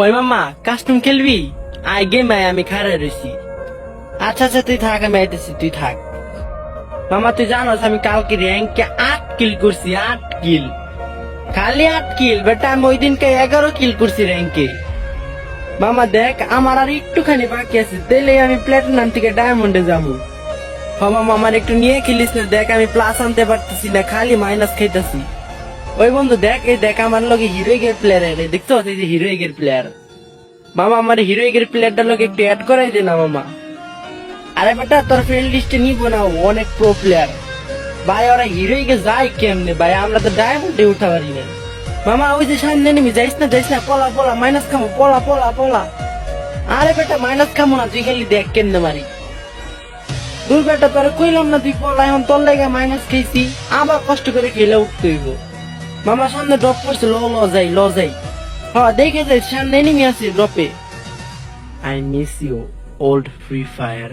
ওই মামা কাস্টম খেলবি? আই গেম আয়, আমি খাড়া রয়েছি। আচ্ছা আচ্ছা তুই থাক, আমি আইতেছি, তুই থাক। মামা তুই জানোস আমি কালকে র্যাঙ্কে 8 কিল করছি, 8 কিল, খালি 8 কিল বেটা। আমি ওই দিনকে 11 কিল করছি র্যাঙ্কে। মামা দেখ আমার আর একটুখানি বাকি আছে, তাইলে আমি প্ল্যাটিনাম থেকে ডায়মন্ডে যাবো। মামা আমার একটু নিয়ে খেলিস না, দেখ আমি প্লাস আনতে পারতেছি না, খালি মাইনাস খাইতেছি। ওই বন্ধু দেখ, এই দেখ আমার লগে হিরোইকের প্লেয়ার, দেখছো এই যে হিরোইকের প্লেয়ার। মামা আমার হিরোইকের প্লেয়ারটার লগে একটু অ্যাড করাই দে না মামা। আরে বেটা তোর ফ্রেন্ড লিস্টে নিব না, অনেক প্রো প্লেয়ার ভাই। ওরা হিরোইকে যায় কেমনে ভাই, আমরা তো ডায়মন্ডে উঠা পারি না। মামা ওই যে সামনে নেমি, যাইস না, পলা পলা মাইনাস খামো, পলা পলা পলা। আরে বেটা মাইনাস খামো না, তুই খালি দেখ কেমনে মারি। দুই বেটা তোর কইলাম না তুই পলা, এখন তোর লাগে মাইনাস খেয়েছি, আবার কষ্ট করে খেলে উঠতে হইব। মামা সামনে ড্রপ করছে, ল যাই। হ্যাঁ দেখে যাই সামনে নেমে আছে ড্রপে। I miss you old Free fire.